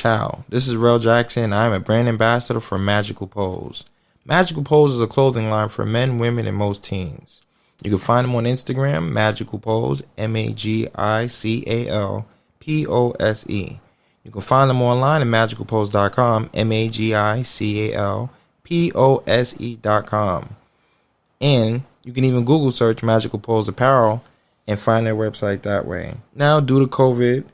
Ciao, this is Rel Jackson. I'm a brand ambassador for Magical Pose. Magical Pose is a clothing line for men, women, and most teens. You can find them on Instagram, Magical Pose, MAGICALPOSE. You can find them online at magicalpose.com, MAGICALPOSE.com. And you can even Google search Magical Pose Apparel and find their website that way. Now, due to COVID,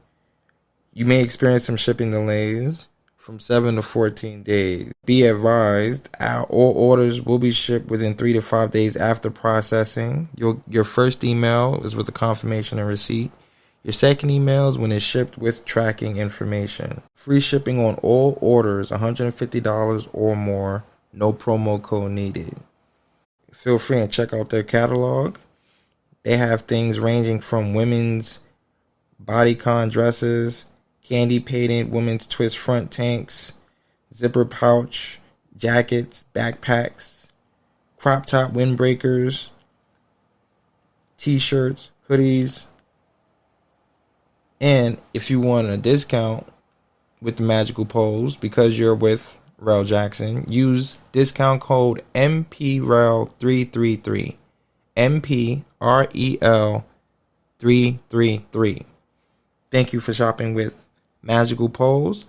you may experience some shipping delays from 7 to 14 days. Be advised, all orders will be shipped within 3 to 5 days after processing. Your first email is with the confirmation and receipt. Your second email is when it's shipped with tracking information. Free shipping on all orders, $150 or more. No promo code needed. Feel free and check out their catalog. They have things ranging from women's bodycon dresses, candy painted women's twist front tanks, zipper pouch, jackets, backpacks, crop top windbreakers, t-shirts, hoodies. And if you want a discount with the Magical Pose because you're with Rel Jackson, use discount code MPREL333. MPREL333. Thank you for shopping with Magical Pose.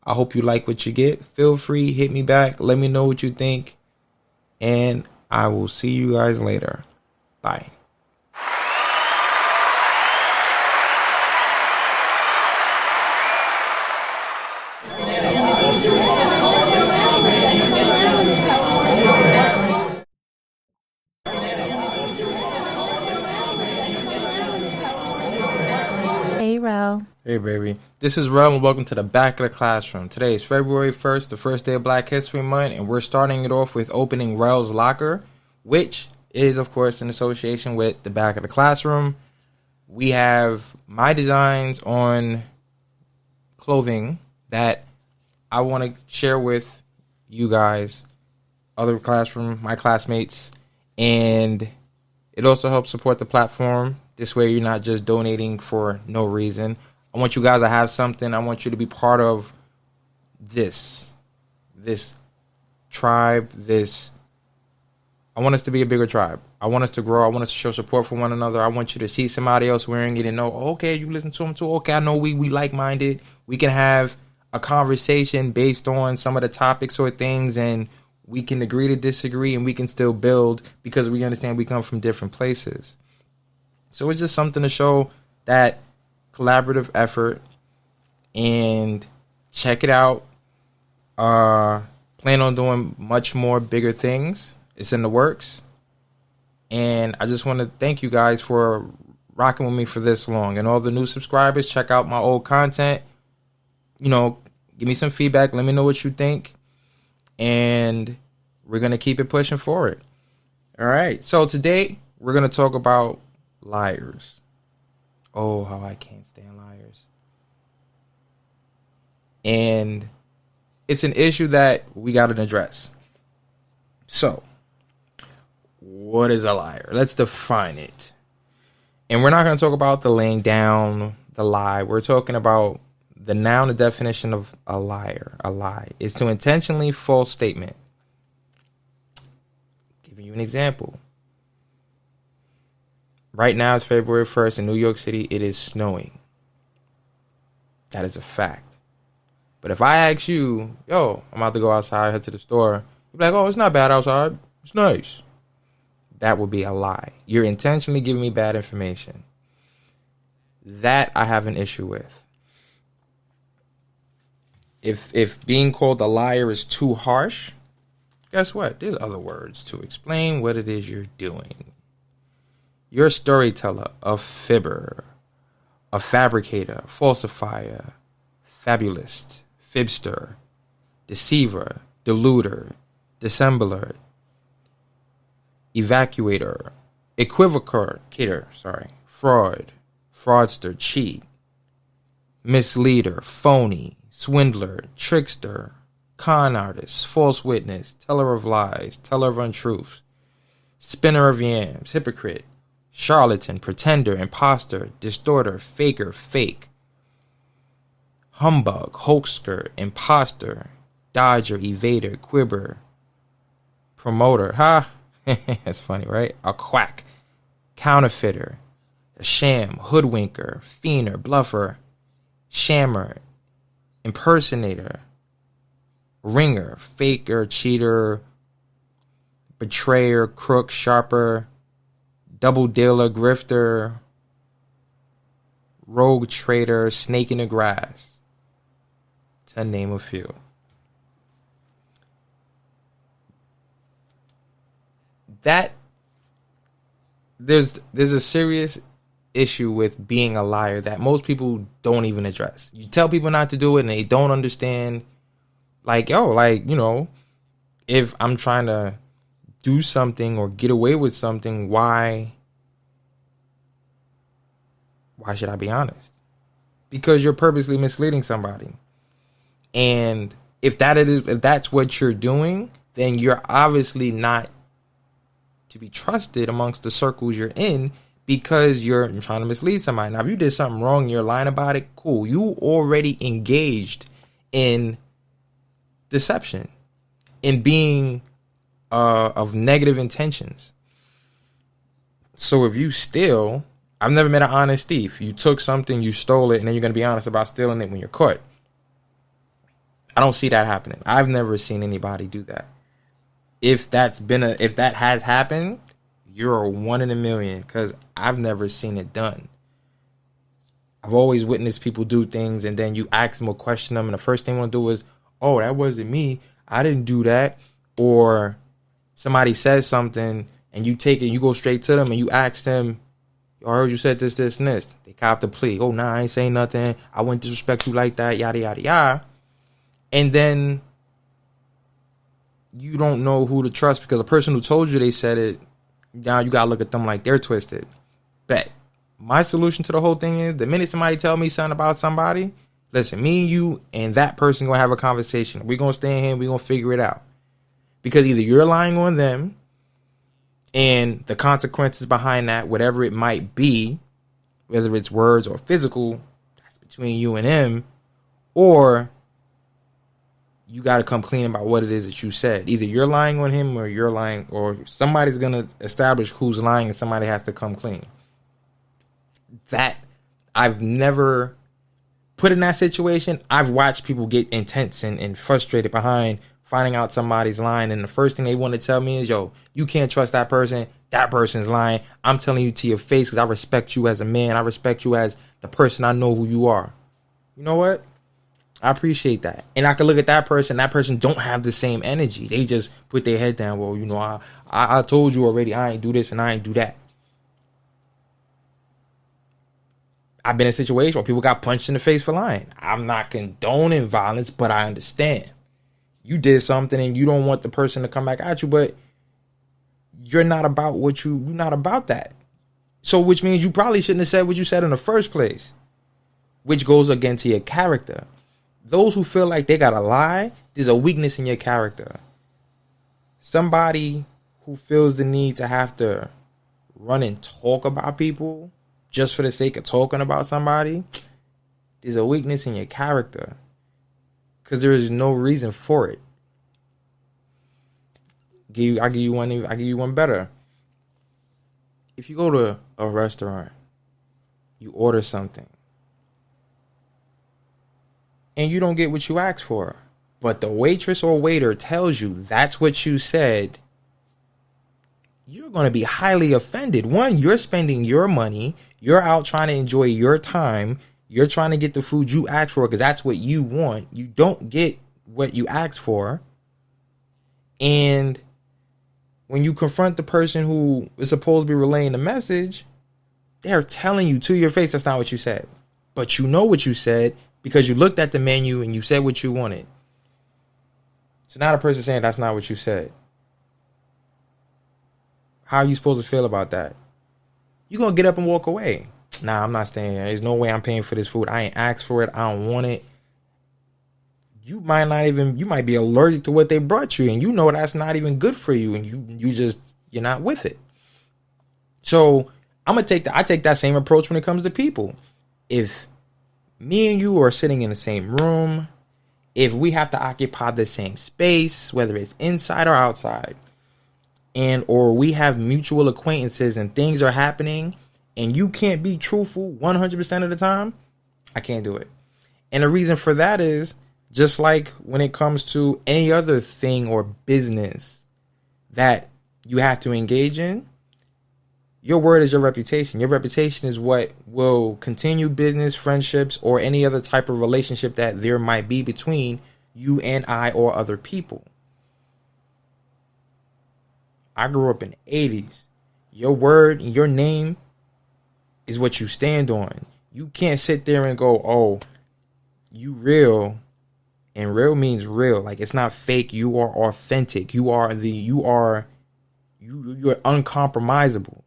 I hope you like what you get. Feel free, hit me back. Let me know what you think. And I will see you guys later. Bye. Hey, Rel. Hey, baby. This is Rel, and welcome to the back of the classroom. Today is February 1st, the first day of Black History Month, and we're starting it off with opening Rel's Locker, which is, of course, in association with the back of the classroom. We have my designs on clothing that I want to share with you guys, other classroom, my classmates, and it also helps support the platform. This way you're not just donating for no reason. I want you guys to have something. I want you to be part of this tribe, I want us to be a bigger tribe. I want us to grow. I want us to show support for one another. I want you to see somebody else wearing it and know, okay, you listen to them too. Okay, I know we like-minded. We can have a conversation based on some of the topics or things, and we can agree to disagree, and we can still build because we understand we come from different places. So it's just something to show that collaborative effort, and check it out. Plan on doing much more bigger things. It's in the works. And I just want to thank you guys for rocking with me for this long. And all the new subscribers, check out my old content. You know, give me some feedback. Let me know what you think. And we're going to keep it pushing forward. All right. So today we're going to talk about liars. Oh, how I can't stand liars. And it's an issue that we got to address. So, what is a liar? Let's define it. And we're not going to talk about the laying down, the lie. We're talking about the noun, the definition of a liar. A lie is to intentionally false statement. Giving you an example. Right now it's February 1st in New York City. It is snowing. That is a fact. But if I ask you, yo, I'm about to go outside, head to the store, you'd be like, oh, it's not bad outside. It's nice. That would be a lie. You're intentionally giving me bad information. That I have an issue with. If being called a liar is too harsh, guess what? There's other words to explain what it is you're doing. You're a storyteller, a fibber, a fabricator, falsifier, fabulist, fibster, deceiver, deluder, dissembler, evacuator, equivocator, fraud, fraudster, cheat, misleader, phony, swindler, trickster, con artist, false witness, teller of lies, teller of untruths, spinner of yams, hypocrite, charlatan, pretender, imposter, distorter, faker, fake, humbug, hoaxer, imposter, dodger, evader, quibber, promoter. Ha! That's funny, right? A quack, counterfeiter, a sham, hoodwinker, fiender, bluffer, shammer, impersonator, ringer, faker, cheater, betrayer, crook, sharper, double dealer, grifter, rogue trader, snake in the grass, to name a few. That there's a serious issue with being a liar that most people don't even address. You tell people not to do it and they don't understand. Like, yo, like, you know, if I'm trying to do something or get away with something, why should I be honest? Because you're purposely misleading somebody. And if that's what you're doing, then you're obviously not to be trusted amongst the circles you're in, because you're trying to mislead somebody. Now, if you did something wrong and you're lying about it, cool. You already engaged in deception, in being of negative intentions. So if you steal, I've never met an honest thief. You took something, you stole it, and then you're going to be honest about stealing it when you're caught. I don't see that happening. I've never seen anybody do that. If that has happened, you're a 1 in a million, because I've never seen it done. I've always witnessed people do things, and then you ask them or question them, and the first thing they want to do is, oh, that wasn't me. I didn't do that. Or somebody says something, and you take it, you go straight to them, and you ask them, I heard you said this, this, and this. They cop the plea. Oh, nah, I ain't saying nothing. I wouldn't disrespect you like that, yada, yada, yada. And then you don't know who to trust, because the person who told you they said it, now you got to look at them like they're twisted. Bet. My solution to the whole thing is, the minute somebody tell me something about somebody, listen, me and you and that person going to have a conversation. We're going to stay in here and we're going to figure it out. Because either you're lying on them, and the consequences behind that, whatever it might be, whether it's words or physical, that's between you and him, or you got to come clean about what it is that you said. Either you're lying on him, or you're lying, or somebody's going to establish who's lying, and somebody has to come clean. That, I've never put in that situation. I've watched people get intense and frustrated behind finding out somebody's lying, and the first thing they want to tell me is, yo, you can't trust that person. That person's lying. I'm telling you to your face, because I respect you as a man. I respect you as the person. I know who you are. You know what? I appreciate that. And I can look at that person don't have the same energy. They just put their head down. Well, you know, I told you already, I ain't do this and I ain't do that. I've been in a situation where people got punched in the face for lying. I'm not condoning violence, but I understand. You did something and you don't want the person to come back at you, but you're not about you're not about that. So which means you probably shouldn't have said what you said in the first place, which goes against your character. Those who feel like they gotta lie, there's a weakness in your character. Somebody who feels the need to have to run and talk about people just for the sake of talking about somebody, there's a weakness in your character, because there is no reason for it. I give you one better. If you go to a restaurant, you order something, and you don't get what you asked for, but the waitress or waiter tells you that's what you said, you're going to be highly offended. One, you're spending your money. You're out trying to enjoy your time. You're trying to get the food you asked for because that's what you want. You don't get what you asked for. And when you confront the person who is supposed to be relaying the message, they're telling you to your face that's not what you said. But you know what you said because you looked at the menu and you said what you wanted. So now the person saying that's not what you said. How are you supposed to feel about that? You're going to get up and walk away. Nah, I'm not staying here. There's no way I'm paying for this food. I ain't asked for it. I don't want it. You might be allergic to what they brought you, and you know that's not even good for you, and you're not with it. So I take that same approach when it comes to people. If Me and you are sitting in the same room. If we have to occupy the same space, whether it's inside or outside, and or we have mutual acquaintances and things are happening and you can't be truthful 100% of the time, I can't do it. And the reason for that is just like when it comes to any other thing or business that you have to engage in, your word is your reputation. Your reputation is what will continue business, friendships, or any other type of relationship that there might be between you and I or other people. I grew up in the 80s. Your word and your name is what you stand on. You can't sit there and go, oh, you real. And real means real. Like, it's not fake. You are authentic. You're uncompromisable.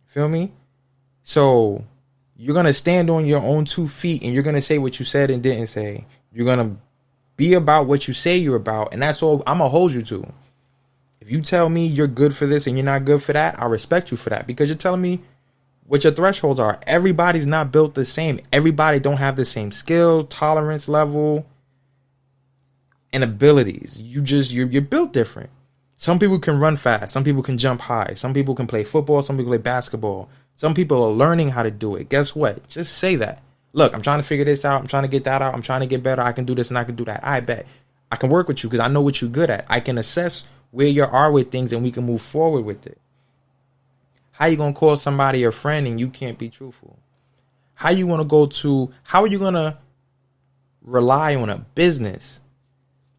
Feel me? So you're going to stand on your own 2 feet and you're going to say what you said and didn't say. You're going to be about what you say you're about. And that's all I'm going to hold you to. If you tell me you're good for this and you're not good for that, I respect you for that, because you're telling me what your thresholds are. Everybody's not built the same. Everybody don't have the same skill, tolerance level, and abilities. You're built different. Some people can run fast. Some people can jump high. Some people can play football. Some people play basketball. Some people are learning how to do it. Guess what? Just say that. Look, I'm trying to figure this out. I'm trying to get that out. I'm trying to get better. I can do this and I can do that. I bet I can work with you because I know what you're good at. I can assess where you are with things and we can move forward with it. How you going to call somebody a friend and you can't be truthful? How are you going to rely on a business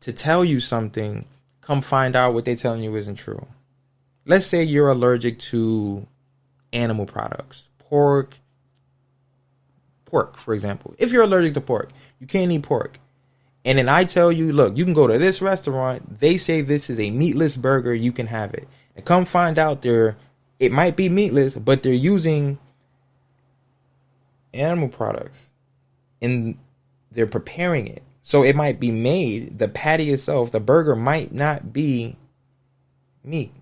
to tell you something, come find out what they're telling you isn't true? Let's say you're allergic to animal products, pork, for example. If you're allergic to pork, you can't eat pork. And then I tell you, look, you can go to this restaurant. They say this is a meatless burger. You can have it. And come find out it might be meatless, but they're using animal products and they're preparing it. So it might be made, the patty itself, the burger might not be meat,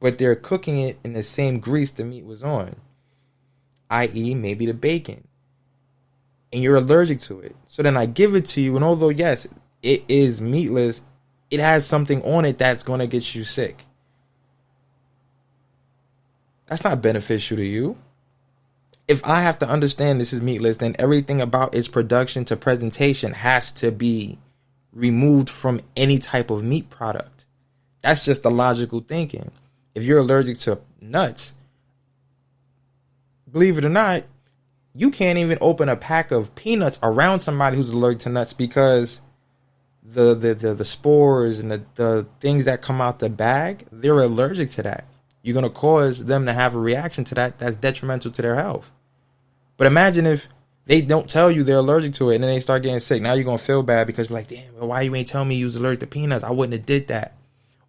but they're cooking it in the same grease the meat was on, i.e. maybe the bacon. And you're allergic to it. So then I give it to you, and although, yes, it is meatless, it has something on it that's going to get you sick. That's not beneficial to you. If I have to understand this is meatless, then everything about its production to presentation has to be removed from any type of meat product. That's just the logical thinking. If you're allergic to nuts, believe it or not, you can't even open a pack of peanuts around somebody who's allergic to nuts, because the spores and the things that come out the bag, they're allergic to that. You're going to cause them to have a reaction to that that's detrimental to their health. But imagine if they don't tell you they're allergic to it and then they start getting sick. Now you're going to feel bad because you're like, damn, why you ain't tell me you was allergic to peanuts? I wouldn't have did that.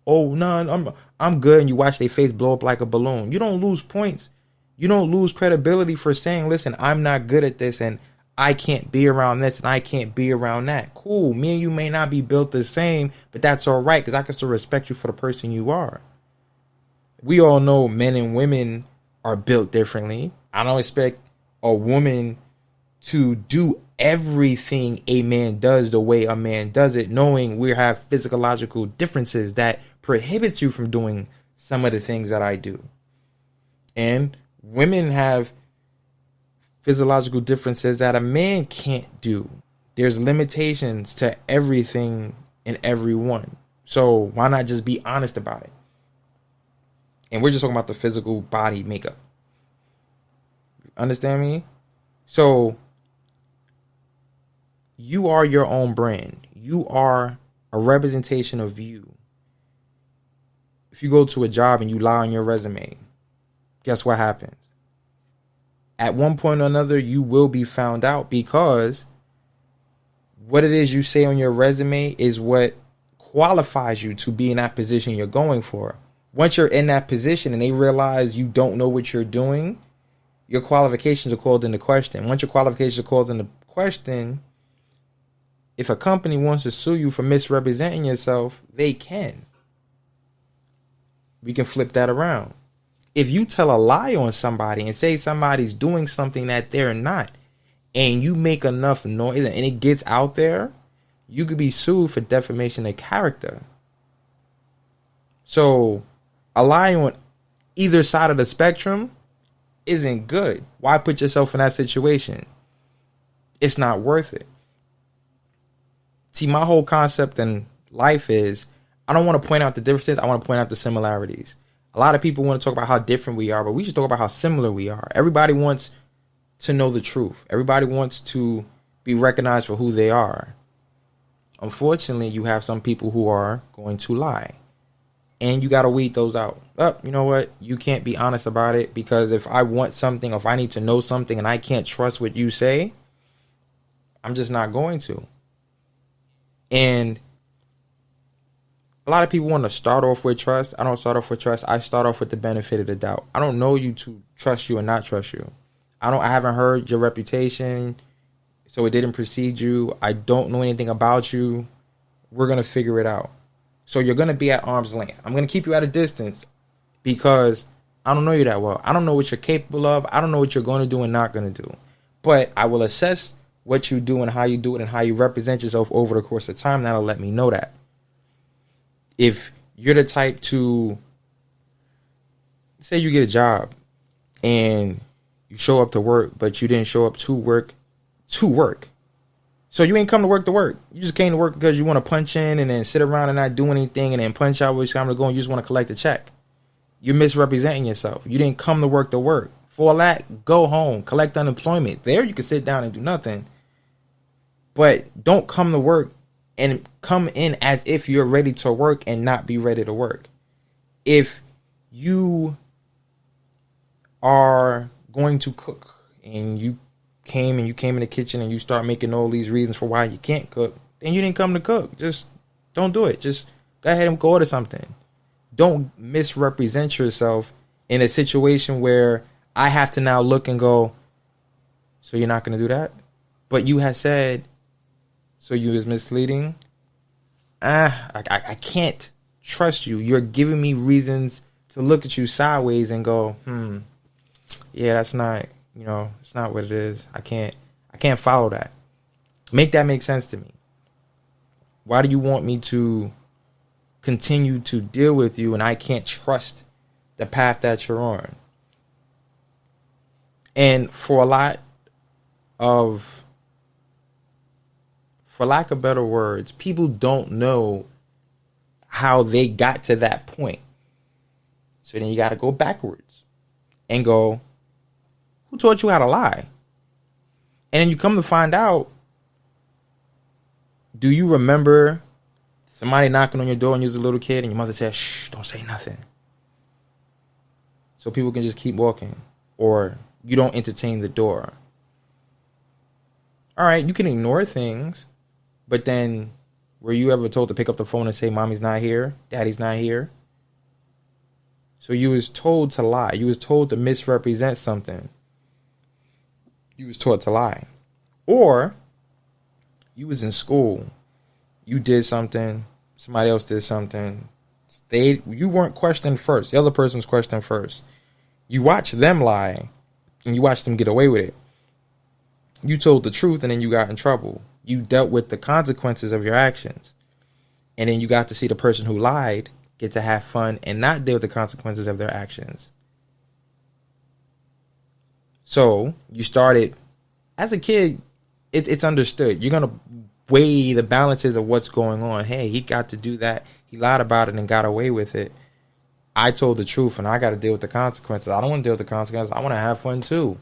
Oh, no, I'm good. And you watch their face blow up like a balloon. You don't lose points. You don't lose credibility for saying, listen, I'm not good at this and I can't be around this and I can't be around that. Cool. Me and you may not be built the same, but that's all right, because I can still respect you for the person you are. We all know men and women are built differently. I don't expect a woman to do everything a man does the way a man does it, knowing we have physiological differences that prohibits you from doing some of the things that I do. And women have physiological differences that a man can't do. There's limitations to everything and everyone. So why not just be honest about it? And we're just talking about the physical body makeup. Understand me? So you are your own brand. You are a representation of you. If you go to a job and you lie on your resume, guess what happens? At one point or another, you will be found out, because what it is you say on your resume is what qualifies you to be in that position you're going for. Once you're in that position and they realize you don't know what you're doing, your qualifications are called into question. Once your qualifications are called into question, if a company wants to sue you for misrepresenting yourself, they can. We can flip that around. If you tell a lie on somebody and say somebody's doing something that they're not, and you make enough noise and it gets out there, you could be sued for defamation of character. So a lie on either side of the spectrum isn't good. Why put yourself in that situation? It's not worth it. See, my whole concept in life is I don't want to point out the differences. I want to point out the similarities. A lot of people want to talk about how different we are, but we should talk about how similar we are. Everybody wants to know the truth. Everybody wants to be recognized for who they are. Unfortunately, you have some people who are going to lie. And you got to weed those out. You know what? You can't be honest about it, because if I want something, or if I need to know something and I can't trust what you say, I'm just not going to. And a lot of people want to start off with trust. I don't start off with trust. I start off with the benefit of the doubt. I don't know you to trust you or not trust you. I haven't heard your reputation, so it didn't precede you. I don't know anything about you. We're going to figure it out. So you're going to be at arm's length. I'm going to keep you at a distance because I don't know you that well. I don't know what you're capable of. I don't know what you're going to do and not going to do. But I will assess what you do and how you do it and how you represent yourself over the course of time. That'll let me know that. If you're the type to, say you get a job and you show up to work, but you didn't show up to work. So you ain't come to work to work. You just came to work because you want to punch in and then sit around and not do anything and then punch out when it's time to go and you just want to collect a check. You're misrepresenting yourself. You didn't come to work to work. For all that, go home, collect unemployment. There you can sit down and do nothing. But don't come to work and come in as if you're ready to work and not be ready to work. If you are going to cook and you came in the kitchen and you start making all these reasons for why you can't cook, then you didn't come to cook. Just don't do it. Just go ahead and go order something. Don't misrepresent yourself in a situation where I have to now look and go, so you're not going to do that? But you had said, so you was misleading. I can't trust you. You're giving me reasons to look at you sideways and go, yeah, that's not, it's not what it is. I can't follow that. Make that make sense to me. Why do you want me to continue to deal with you and I can't trust the path that you're on? And for lack of better words, people don't know how they got to that point. So then you got to go backwards and go, who taught you how to lie? And then you come to find out, do you remember somebody knocking on your door when you was a little kid and your mother said, shh, don't say nothing? So people can just keep walking, or you don't entertain the door. All right, you can ignore things, but then were you ever told to pick up the phone and say, mommy's not here, daddy's not here? So you was told to lie. You was told to misrepresent something. You was taught to lie. Or you was in school. You did something. Somebody else did something. You weren't questioned first. The other person was questioned first. You watched them lie and you watched them get away with it. You told the truth and then you got in trouble. You dealt with the consequences of your actions. And then you got to see the person who lied get to have fun and not deal with the consequences of their actions. So you started, as a kid, it's understood. You're going to weigh the balances of what's going on. Hey, he got to do that. He lied about it and got away with it. I told the truth and I got to deal with the consequences. I don't want to deal with the consequences. I want to have fun too.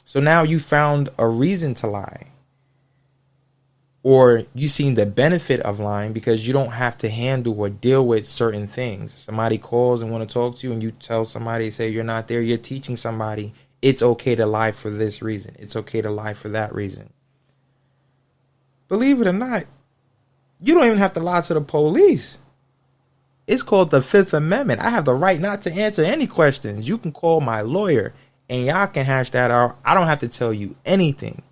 So now you found a reason to lie. Or you seen the benefit of lying because you don't have to handle or deal with certain things. Somebody calls and want to talk to you and you tell somebody, say you're not there. You're teaching somebody it's okay to lie for this reason. It's okay to lie for that reason. Believe it or not, you don't even have to lie to the police. It's called the Fifth Amendment. I have the right not to answer any questions. You can call my lawyer and y'all can hash that out. I don't have to tell you anything.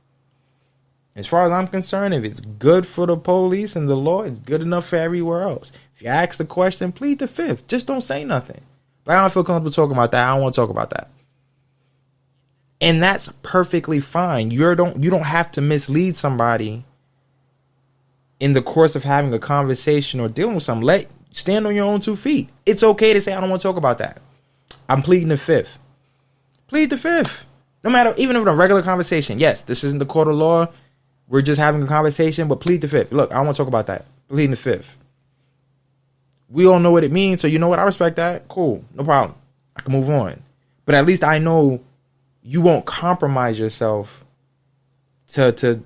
As far as I'm concerned, if it's good for the police and the law, it's good enough for everywhere else. If you ask the question, plead the fifth. Just don't say nothing. But I don't feel comfortable talking about that. I don't want to talk about that. And that's perfectly fine. You don't have to mislead somebody in the course of having a conversation or dealing with something. Stand on your own 2 feet. It's okay to say, I don't want to talk about that. I'm pleading the fifth. Plead the fifth. No matter, even if in a regular conversation. Yes, this isn't the court of law. We're just having a conversation, but plead the fifth. Look, I don't want to talk about that. Pleading the fifth. We all know what it means, so you know what? I respect that. Cool. No problem. I can move on. But at least I know you won't compromise yourself to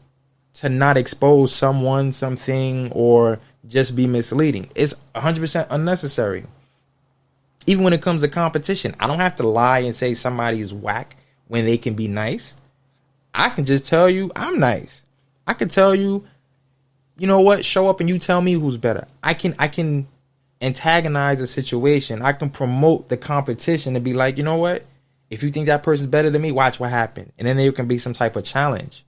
not expose someone, something, or just be misleading. It's 100% unnecessary. Even when it comes to competition, I don't have to lie and say somebody's whack when they can be nice. I can just tell you I'm nice. I can tell you, you know what, show up and you tell me who's better. I can antagonize a situation. I can promote the competition and be like, you know what, if you think that person's better than me, watch what happens. And then there can be some type of challenge.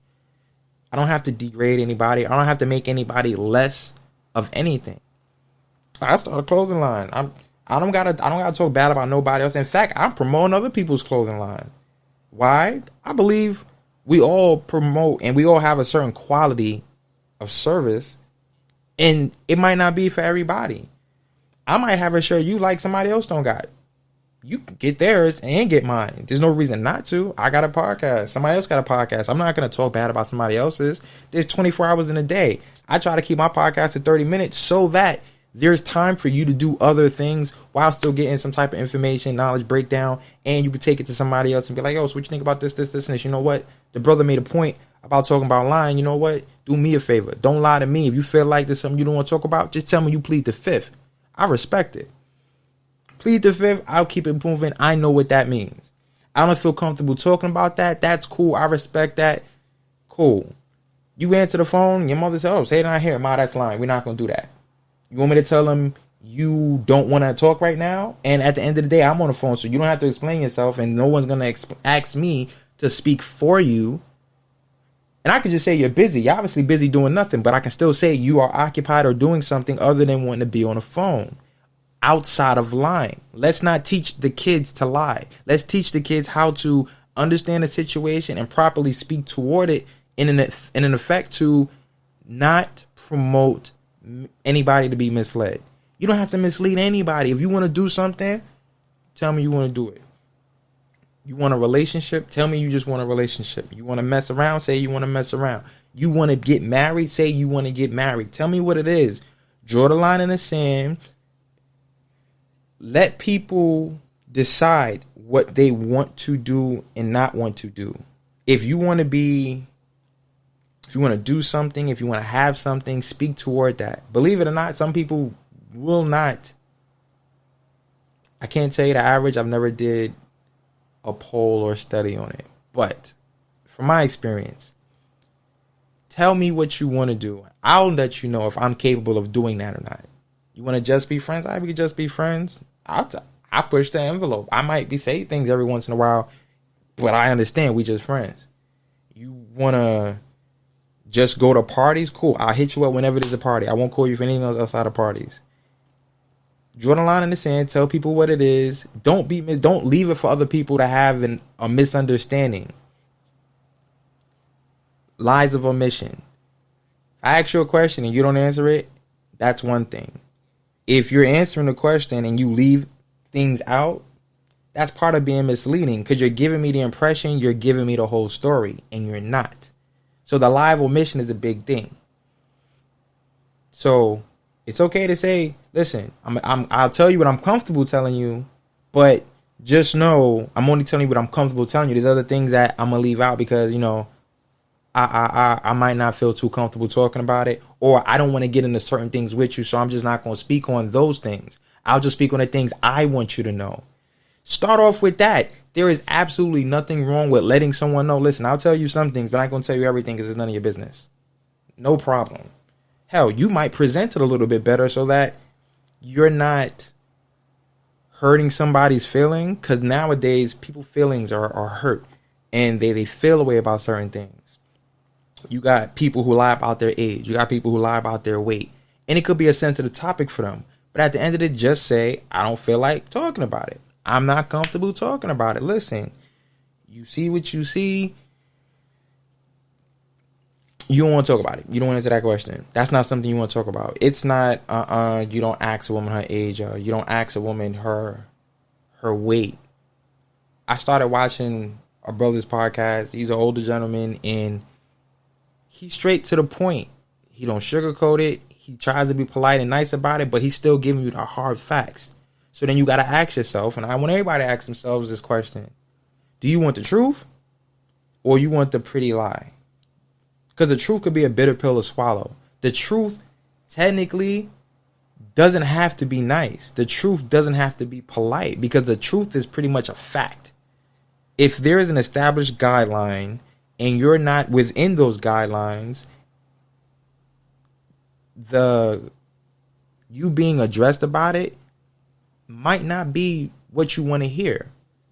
I don't have to degrade anybody. I don't have to make anybody less of anything. I start a clothing line. I don't gotta talk bad about nobody else. In fact, I'm promoting other people's clothing line. Why? I believe we all promote and we all have a certain quality of service, and it might not be for everybody. I might have a shirt you like somebody else don't got. You can get theirs and get mine. There's no reason not to. I got a podcast. Somebody else got a podcast. I'm not going to talk bad about somebody else's. There's 24 hours in a day. I try to keep my podcast at 30 minutes so that there's time for you to do other things while still getting some type of information, knowledge breakdown, and you can take it to somebody else and be like, yo, so what you think about this, and this? You know what? The brother made a point about talking about lying. You know what? Do me a favor. Don't lie to me. If you feel like there's something you don't want to talk about, just tell me you plead the fifth. I respect it. Plead the fifth. I'll keep it moving. I know what that means. I don't feel comfortable talking about that. That's cool. I respect that. Cool. You answer the phone. Your mother said, oh, say it not here. Ma, that's lying. We're not going to do that. You want me to tell them you don't want to talk right now? And at the end of the day, I'm on the phone, so you don't have to explain yourself, and no one's going to ask me to speak for you. And I could just say you're busy. You're obviously busy doing nothing, but I can still say you are occupied or doing something other than wanting to be on the phone. Outside of lying. Let's not teach the kids to lie. Let's teach the kids how to understand the situation and properly speak toward it in an effect to not promote anybody to be misled. You don't have to mislead anybody. If you want to do something, tell me you want to do it. You want a relationship? Tell me you just want a relationship. You want to mess around? Say you want to mess around. You want to get married? Say you want to get married. Tell me what it is. Draw the line in the sand. Let people decide what they want to do and not want to do. If you want to do something, if you want to have something, speak toward that. Believe it or not, some people will not. I can't tell you the average. I've never did a poll or study on it. But from my experience, tell me what you want to do. I'll let you know if I'm capable of doing that or not. You want to just be friends? We could just be friends. I push the envelope. I might be saying things every once in a while, but I understand we just friends. You want to just go to parties? Cool. I'll hit you up whenever there's a party. I won't call you for anything else outside of parties. Draw the line in the sand. Tell people what it is. Don't leave it for other people to have a misunderstanding. Lies of omission. If I ask you a question and you don't answer it, that's one thing. If you're answering the question and you leave things out, that's part of being misleading, because you're giving me the impression you're giving me the whole story, and you're not. So the lie of omission is a big thing. So it's okay to say, listen, I'll tell you what I'm comfortable telling you, but just know I'm only telling you what I'm comfortable telling you. There's other things that I'm gonna leave out because, you know, I might not feel too comfortable talking about it, or I don't want to get into certain things with you, so I'm just not going to speak on those things. I'll just speak on the things I want you to know. Start off with that. There is absolutely nothing wrong with letting someone know, listen, I'll tell you some things, but I ain't going to tell you everything because it's none of your business. No problem. Hell, you might present it a little bit better so that you're not hurting somebody's feeling, because nowadays people's feelings are hurt and they feel a way about certain things. You got people who lie about their age. You got people who lie about their weight. And it could be a sensitive topic for them. But at the end of it, just say, I don't feel like talking about it. I'm not comfortable talking about it. Listen, You see what you see. You don't want to talk about it. You don't want to answer that question. That's not something you want to talk about. It's not, you don't ask a woman her age, or you don't ask a woman her weight. I started watching a brother's podcast. He's an older gentleman, and he's straight to the point. He don't sugarcoat it. He tries to be polite and nice about it, but he's still giving you the hard facts. So then you got to ask yourself, and I want everybody to ask themselves this question. Do you want the truth, or you want the pretty lie? Because the truth could be a bitter pill to swallow. The truth technically doesn't have to be nice. The truth doesn't have to be polite, because the truth is pretty much a fact. If there is an established guideline and you're not within those guidelines, you being addressed about it might not be what you want to hear,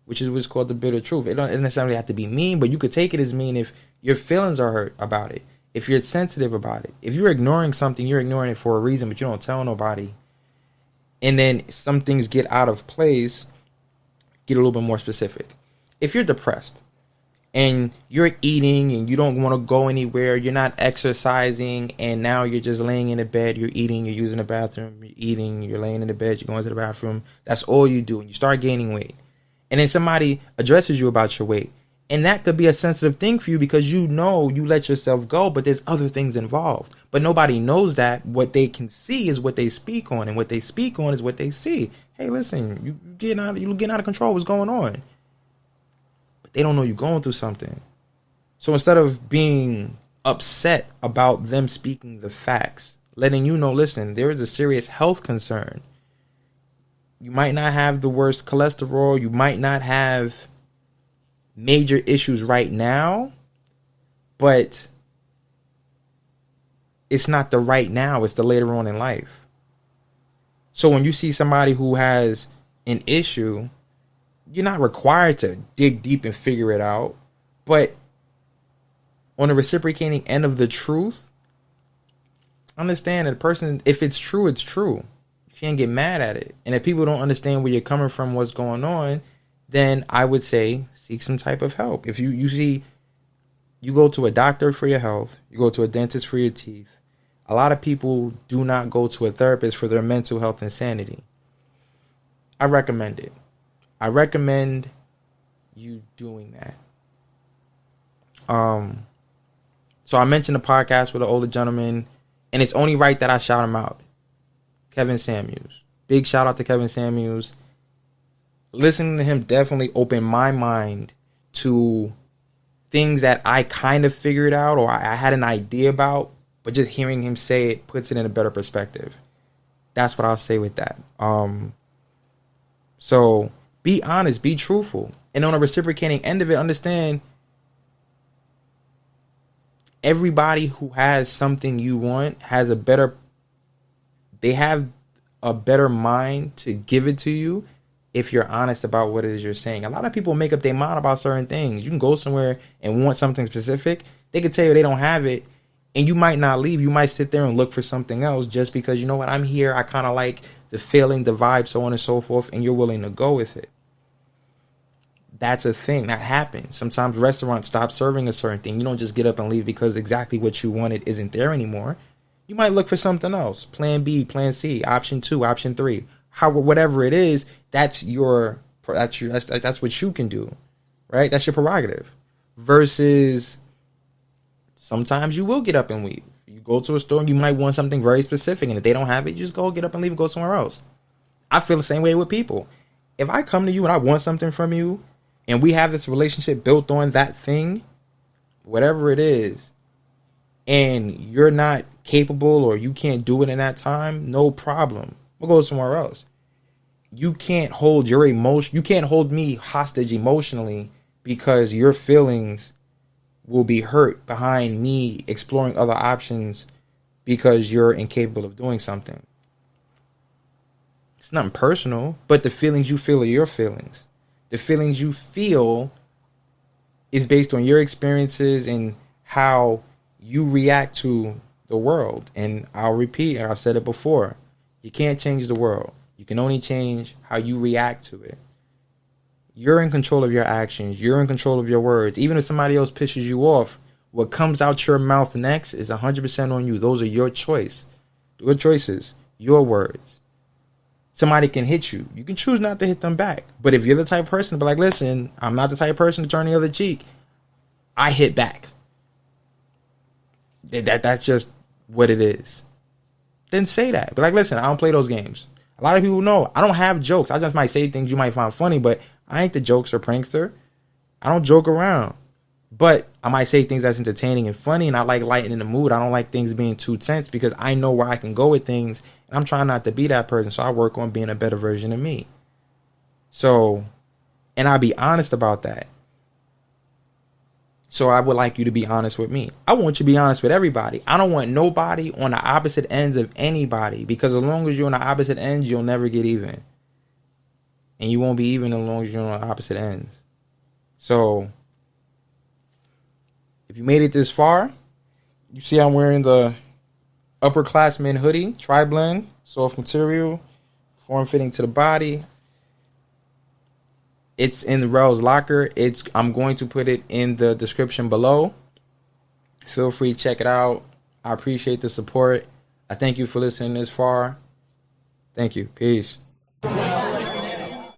which is what's called the bitter truth. It don't necessarily have to be mean, but you could take it as mean if your feelings are hurt about it, if you're sensitive about it. If you're ignoring something, you're ignoring it for a reason, but you don't tell nobody. And then some things get out of place, get a little bit more specific. If you're depressed and you're eating and you don't want to go anywhere, you're not exercising, and now you're just laying in the bed, you're eating, you're using the bathroom, you're eating, you're laying in the bed, you're going to the bathroom, that's all you do, and you start gaining weight. And then somebody addresses you about your weight. And that could be a sensitive thing for you, because you know you let yourself go, but there's other things involved. But nobody knows that. What they can see is what they speak on, and what they speak on is what they see. Hey, listen, you getting out of control. What's going on? But they don't know you're going through something. So instead of being upset about them speaking the facts, letting you know, listen, there is a serious health concern. You might not have the worst cholesterol. You might not have major issues right now, but it's not the right now, it's the later on in life. So when you see somebody who has an issue, you're not required to dig deep and figure it out, but on the reciprocating end of the truth, understand that a person, if it's true, it's true. You can't get mad at it. And if people don't understand where you're coming from, what's going on, then I would say seek some type of help. If you see, you go to a doctor for your health, you go to a dentist for your teeth. A lot of people do not go to a therapist for their mental health and sanity. I recommend it. I recommend you doing that. So I mentioned the podcast with an older gentleman, and it's only right that I shout him out. Kevin Samuels. Big shout out to Kevin Samuels. Listening to him definitely opened my mind to things that I kind of figured out, or I had an idea about, but just hearing him say it puts it in a better perspective. That's what I'll say with that. So be honest, be truthful. And on a reciprocating end of it, understand everybody who has something you want they have a better mind to give it to you if you're honest about what it is you're saying. A lot of people make up their mind about certain things. You can go somewhere and want something specific. They could tell you they don't have it, and you might not leave. You might sit there and look for something else just because, you know what, I'm here. I kind of like the feeling, the vibe, so on and so forth, and you're willing to go with it. That's a thing that happens. Sometimes restaurants stop serving a certain thing. You don't just get up and leave because exactly what you wanted isn't there anymore. You might look for something else. Plan B, plan C, option 2, option 3. Whatever it is, that's what you can do, right? That's your prerogative. Versus sometimes you will get up and leave. You go to a store and you might want something very specific, and if they don't have it, you just go get up and leave and go somewhere else. I feel the same way with people. If I come to you and I want something from you, and we have this relationship built on that thing, whatever it is, and you're not capable or you can't do it in that time, no problem. We'll go somewhere else. You can't hold your emotion. You can't hold me hostage emotionally because your feelings will be hurt behind me exploring other options because you're incapable of doing something. It's nothing personal, but the feelings you feel are your feelings. The feelings you feel is based on your experiences and how you react to the world. And I'll repeat, and I've said it before, you can't change the world. You can only change how you react to it. You're in control of your actions. You're in control of your words. Even if somebody else pisses you off, what comes out your mouth next is 100% on you. Those are your choice. Your choices. Your words. Somebody can hit you. You can choose not to hit them back. But if you're the type of person to be like, listen, I'm not the type of person to turn the other cheek, I hit back. That's just what it is. Then say that. But like, listen, I don't play those games. A lot of people know I don't have jokes. I just might say things you might find funny, but I ain't the jokes or prankster. I don't joke around. But I might say things that's entertaining and funny, and I like lightening the mood. I don't like things being too tense because I know where I can go with things, and I'm trying not to be that person, so I work on being a better version of me. So, and I'll be honest about that. So I would like you to be honest with me. I want you to be honest with everybody. I don't want nobody on the opposite ends of anybody, because as long as you're on the opposite ends, you'll never get even. And you won't be even as long as you're on the opposite ends. So if you made it this far, you see I'm wearing the upperclassman hoodie, tri-blend, soft material, form-fitting to the body. It's in the Rel's locker. I'm going to put it in the description below. Feel free to check it out. I appreciate the support. I thank you for listening this far. Thank you. Peace.